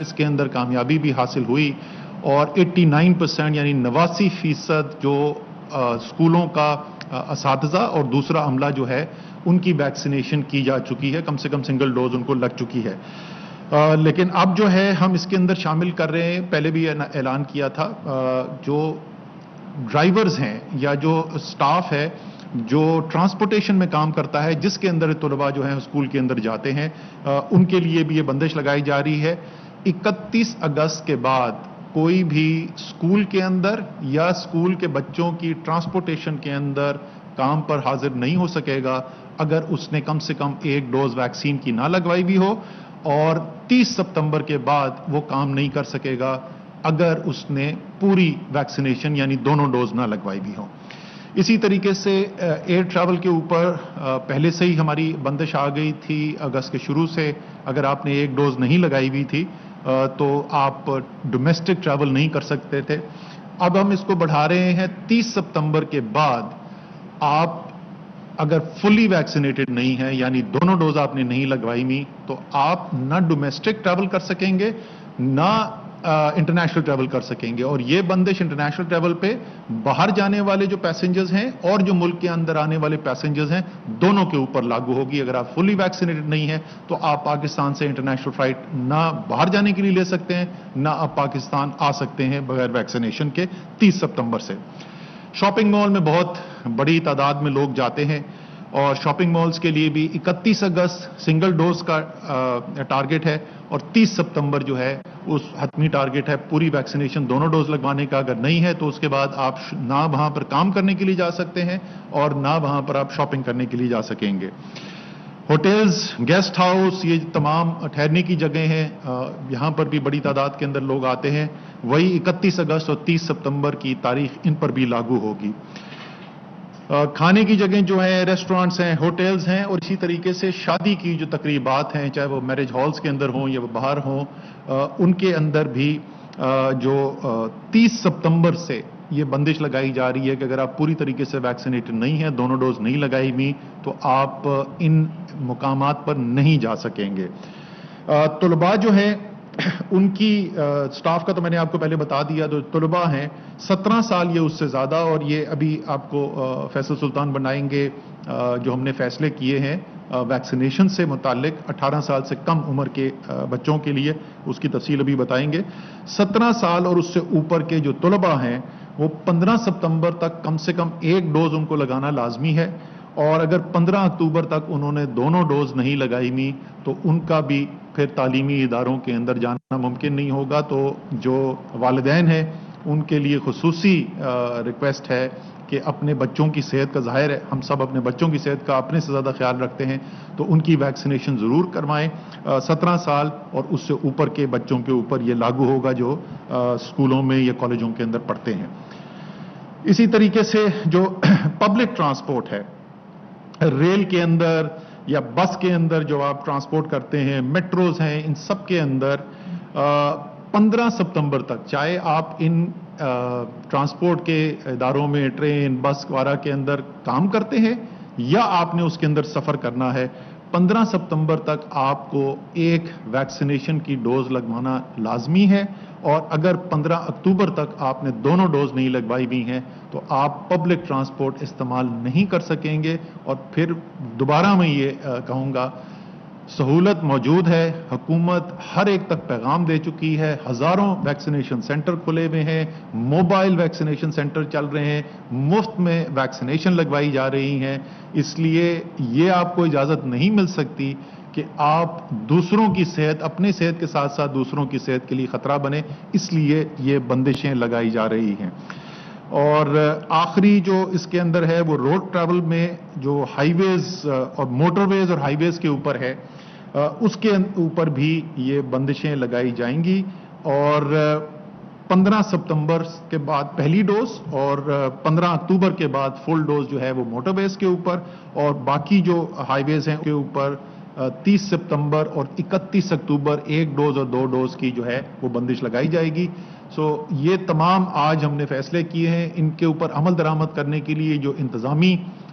اس کے اندر کامیابی بھی حاصل ہوئی اور 89% یعنی 89% جو اسکولوں کا اساتذہ اور دوسرا عملہ جو ہے ان کی ویکسینیشن کی جا چکی ہے، کم سے کم سنگل ڈوز ان کو لگ چکی ہے۔ لیکن اب جو ہے ہم اس کے اندر شامل کر رہے ہیں، پہلے بھی اعلان کیا تھا، جو ڈرائیورز ہیں یا جو سٹاف ہے جو ٹرانسپورٹیشن میں کام کرتا ہے، جس کے اندر طلباء جو ہیں اسکول کے اندر جاتے ہیں، ان کے لیے بھی یہ بندش لگائی جا رہی ہے۔ 31 اگست کے بعد کوئی بھی اسکول کے اندر یا اسکول کے بچوں کی ٹرانسپورٹیشن کے اندر کام پر حاضر نہیں ہو سکے گا اگر اس نے کم سے کم ایک ڈوز ویکسین کی نہ لگوائی بھی ہو، اور 30 ستمبر کے بعد وہ کام نہیں کر سکے گا اگر اس نے پوری ویکسینیشن یعنی دونوں ڈوز نہ لگوائی بھی ہوں۔ اسی طریقے سے ایئر ٹریول کے اوپر پہلے سے ہی ہماری بندش آ گئی تھی اگست کے شروع سے، اگر آپ نے ایک ڈوز نہیں لگائی ہوئی تھی تو آپ ڈومیسٹک ٹریول نہیں کر سکتے تھے۔ اب ہم اس کو بڑھا رہے ہیں، 30 ستمبر کے بعد آپ اگر فلی ویکسینیٹڈ نہیں ہے یعنی دونوں ڈوز آپ نے نہیں لگوائی ہوئی تو آپ نہ ڈومیسٹک ٹریول کر سکیں گے نہ انٹرنیشنل ٹریول کر سکیں گے، اور یہ بندش انٹرنیشنل ٹریول پہ باہر جانے والے جو پیسنجرز ہیں اور جو ملک کے اندر آنے والے پیسنجرز ہیں دونوں کے اوپر لاگو ہوگی۔ اگر آپ فلی ویکسینیٹڈ نہیں ہیں تو آپ پاکستان سے انٹرنیشنل فلائٹ نہ باہر جانے کے لیے لے سکتے ہیں نہ آپ پاکستان آ سکتے ہیں بغیر ویکسینیشن کے 30 ستمبر سے۔ شاپنگ مال میں بہت بڑی تعداد میں لوگ جاتے ہیں اور شاپنگ مالز کے لیے بھی 31 اگست سنگل ڈوز کا ٹارگٹ ہے اور 30 ستمبر جو ہے اس حتمی ٹارگٹ ہے پوری ویکسینیشن دونوں ڈوز لگوانے کا۔ اگر نہیں ہے تو اس کے بعد آپ نہ وہاں پر کام کرنے کے لیے جا سکتے ہیں اور نہ وہاں پر آپ شاپنگ کرنے کے لیے جا سکیں گے۔ ہوٹلز، گیسٹ ہاؤس، یہ تمام ٹھہرنے کی جگہیں ہیں، یہاں پر بھی بڑی تعداد کے اندر لوگ آتے ہیں، وہی 31 اگست اور 30 ستمبر کی تاریخ ان پر بھی لاگو ہوگی۔ کھانے کی جگہیں جو ہیں ریسٹورانٹس ہیں، ہوٹلز ہیں، اور اسی طریقے سے شادی کی جو تقریبات ہیں چاہے وہ میرج ہالز کے اندر ہوں یا وہ باہر ہوں، ان کے اندر بھی جو 30 ستمبر سے یہ بندش لگائی جا رہی ہے کہ اگر آپ پوری طریقے سے ویکسینیٹڈ نہیں ہیں، دونوں ڈوز نہیں لگائی ہوئی، تو آپ ان مقامات پر نہیں جا سکیں گے۔ طلباء جو ہیں ان کی سٹاف کا تو میں نے آپ کو پہلے بتا دیا، جو طلباء ہیں 17 سال یا اس سے زیادہ، اور یہ ابھی آپ کو فیصل سلطان بنائیں گے جو ہم نے فیصلے کیے ہیں ویکسینیشن سے متعلق 18 سال سے کم عمر کے بچوں کے لیے، اس کی تفصیل ابھی بتائیں گے۔ 17 سال اور اس سے اوپر کے جو طلباء ہیں وہ 15 ستمبر تک کم سے کم ایک ڈوز ان کو لگانا لازمی ہے، اور اگر 15 اکتوبر تک انہوں نے دونوں ڈوز نہیں لگائی ہوئی تو ان کا بھی پھر تعلیمی اداروں کے اندر جانا ممکن نہیں ہوگا۔ تو جو والدین ہیں ان کے لیے خصوصی ریکویسٹ ہے کہ اپنے بچوں کی صحت کا، ظاہر ہے ہم سب اپنے بچوں کی صحت کا اپنے سے زیادہ خیال رکھتے ہیں، تو ان کی ویکسینیشن ضرور کروائیں۔ 17 سال اور اس سے اوپر کے بچوں کے اوپر یہ لاگو ہوگا جو اسکولوں میں یا کالجوں کے اندر پڑھتے ہیں۔ اسی طریقے سے جو پبلک ٹرانسپورٹ ہے، ریل کے اندر یا بس کے اندر جو آپ ٹرانسپورٹ کرتے ہیں، میٹروز ہیں، ان سب کے اندر 15 ستمبر تک چاہے آپ ان ٹرانسپورٹ کے اداروں میں ٹرین، بس وغیرہ کے اندر کام کرتے ہیں یا آپ نے اس کے اندر سفر کرنا ہے، 15 ستمبر تک آپ کو ایک ویکسینیشن کی ڈوز لگوانا لازمی ہے، اور اگر 15 اکتوبر تک آپ نے دونوں ڈوز نہیں لگوائی ہوئی ہیں تو آپ پبلک ٹرانسپورٹ استعمال نہیں کر سکیں گے۔ اور پھر دوبارہ میں یہ کہوں گا، سہولت موجود ہے، حکومت ہر ایک تک پیغام دے چکی ہے، ہزاروں ویکسینیشن سینٹر کھلے ہوئے ہیں، موبائل ویکسینیشن سینٹر چل رہے ہیں، مفت میں ویکسینیشن لگوائی جا رہی ہیں، اس لیے یہ آپ کو اجازت نہیں مل سکتی کہ آپ دوسروں کی صحت، اپنی صحت کے ساتھ ساتھ دوسروں کی صحت کے لیے خطرہ بنے، اس لیے یہ بندشیں لگائی جا رہی ہیں۔ اور آخری جو اس کے اندر ہے وہ روڈ ٹریول میں جو ہائی ویز اور موٹر ویز اور ہائی ویز کے اوپر ہے، اس کے اوپر بھی یہ بندشیں لگائی جائیں گی، اور 15 ستمبر کے بعد پہلی ڈوز اور 15 اکتوبر کے بعد فل ڈوز جو ہے وہ موٹر ویز کے اوپر، اور باقی جو ہائی ویز ہیں کے اوپر 30 ستمبر اور 31 اکتوبر ایک ڈوز اور دو ڈوز کی جو ہے وہ بندش لگائی جائے گی۔ یہ تمام آج ہم نے فیصلے کیے ہیں، ان کے اوپر عمل درآمد کرنے کے لیے جو انتظامی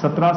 17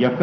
1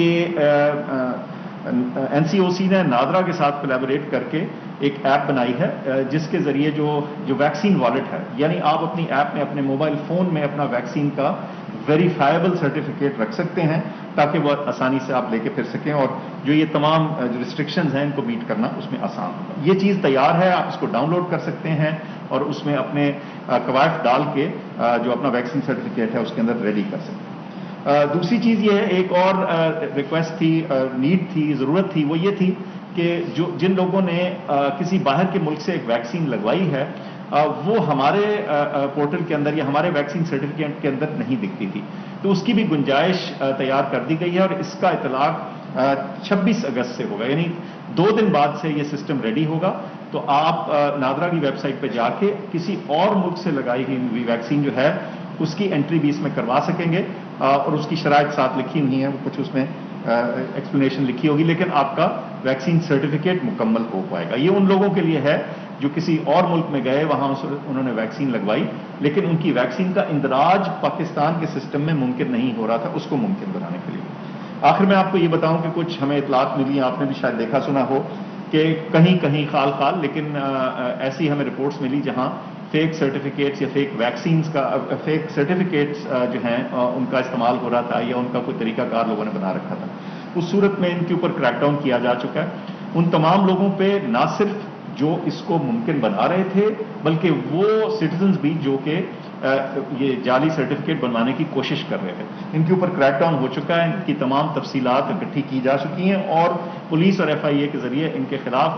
کہ NCOC نے نادرا کے ساتھ کولیبوریٹ کر کے ایک ایپ بنائی ہے جس کے ذریعے جو ویکسین والیٹ ہے، یعنی آپ اپنی ایپ میں اپنے موبائل فون میں اپنا ویکسین کا ویریفائبل سرٹیفکیٹ رکھ سکتے ہیں تاکہ وہ آسانی سے آپ لے کے پھر سکیں، اور جو یہ تمام جو ریسٹرکشنز ہیں ان کو میٹ کرنا اس میں آسان ہوگا۔ یہ چیز تیار ہے، آپ اس کو ڈاؤن لوڈ کر سکتے ہیں اور اس میں اپنے قواعد ڈال کے جو اپنا ویکسین سرٹیفکیٹ ہے اس کے اندر ریڈی کر سکتے ہیں۔ دوسری چیز یہ ہے، ایک اور ریکویسٹ تھی، نیڈ تھی، ضرورت تھی، وہ یہ تھی کہ جن لوگوں نے کسی باہر کے ملک سے ایک ویکسین لگوائی ہے وہ ہمارے پورٹل کے اندر یا ہمارے ویکسین سرٹیفکیٹ کے اندر نہیں دکھتی تھی، تو اس کی بھی گنجائش تیار کر دی گئی ہے اور اس کا اطلاق 26 اگست سے ہوگا، یعنی 2 دن بعد سے یہ سسٹم ریڈی ہوگا۔ تو آپ نادرا کی ویب سائٹ پہ جا کے کسی اور ملک سے لگائی ہوئی ویکسین جو ہے اس کی انٹری بھی اس میں کروا سکیں گے، اور اس کی شرائط ساتھ لکھی ہوئی ہیں، وہ کچھ اس میں ایکسپلینیشن لکھی ہوگی، لیکن آپ کا ویکسین سرٹیفکیٹ مکمل ہو پائے گا۔ یہ ان لوگوں کے لیے ہے جو کسی اور ملک میں گئے، وہاں انہوں نے ویکسین لگوائی لیکن ان کی ویکسین کا اندراج پاکستان کے سسٹم میں ممکن نہیں ہو رہا تھا، اس کو ممکن بنانے کے لیے۔ آخر میں آپ کو یہ بتاؤں کہ کچھ ہمیں اطلاعات ملی ہیں، آپ نے بھی شاید دیکھا سنا ہو کہ کہیں خال لیکن ایسی ہمیں رپورٹس ملی جہاں فیک سرٹیفکیٹس یا فیک ویکسینز کا فیک سرٹیفکیٹس جو ہیں ان کا استعمال ہو رہا تھا یا ان کا کوئی طریقہ کار لوگوں نے بنا رکھا تھا۔ اس صورت میں ان کے اوپر کریک ڈاؤن کیا جا چکا ہے۔ ان تمام لوگوں پہ نہ صرف جو اس کو ممکن بنا رہے تھے بلکہ وہ سٹیزنز بھی جو کہ یہ جعلی سرٹیفکیٹ بنوانے کی کوشش کر رہے تھے، ان کے اوپر کریک ڈاؤن ہو چکا ہے، ان کی تمام تفصیلات اکٹھی کی جا چکی ہیں اور پولیس اور FIA کے ذریعے ان کے خلاف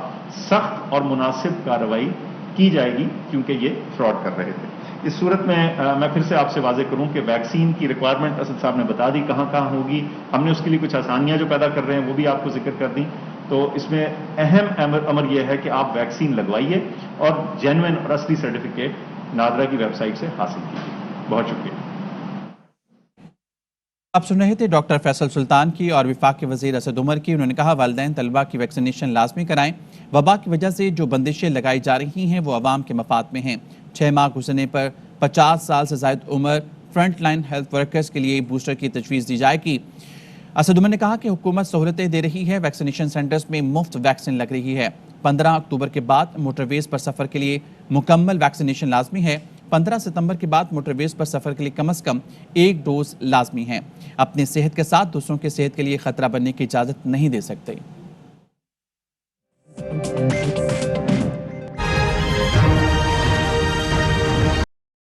سخت اور مناسب کارروائی کی جائے گی کیونکہ یہ فراڈ کر رہے تھے۔ اس صورت میں میں پھر سے آپ سے واضح کروں کہ ویکسین کی ریکوائرمنٹ اسد صاحب نے بتا دی کہاں ہوگی، ہم نے اس کے لیے کچھ آسانیاں جو پیدا کر رہے ہیں وہ بھی آپ کو ذکر کر دیں۔ تو اس میں اہم امر یہ ہے کہ آپ ویکسین لگوائیے اور جینوئن اور اصلی سرٹیفکیٹ نادرا کی ویب سائٹ سے حاصل کیجیے۔ بہت شکریہ۔ آپ سن رہے تھے ڈاکٹر فیصل سلطان کی اور وفاق کے وزیر اسد عمر کی۔ انہوں نے کہا والدین طلبہ کی ویکسینیشن لازمی کرائیں، وبا کی وجہ سے جو بندشیں لگائی جا رہی ہیں وہ عوام کے مفاد میں ہیں۔ 6 ماہ گزرنے پر 50 سال سے زائد عمر فرنٹ لائن ہیلتھ ورکرز کے لیے بوسٹر کی تجویز دی جائے گی۔ اسد عمر نے کہا کہ حکومت سہولتیں دے رہی ہے، ویکسینیشن سینٹرز میں مفت ویکسین لگ رہی ہے۔ 15 اکتوبر کے بعد موٹر ویز پر سفر کے لیے مکمل ویکسینیشن لازمی ہے۔ 15 ستمبر کے بعد موٹر ویز پر سفر کے لیے کم از کم 1 ڈوز لازمی ہے۔ اپنی صحت کے ساتھ دوسروں کی صحت کے لیے خطرہ بننے کی اجازت نہیں دے سکتے۔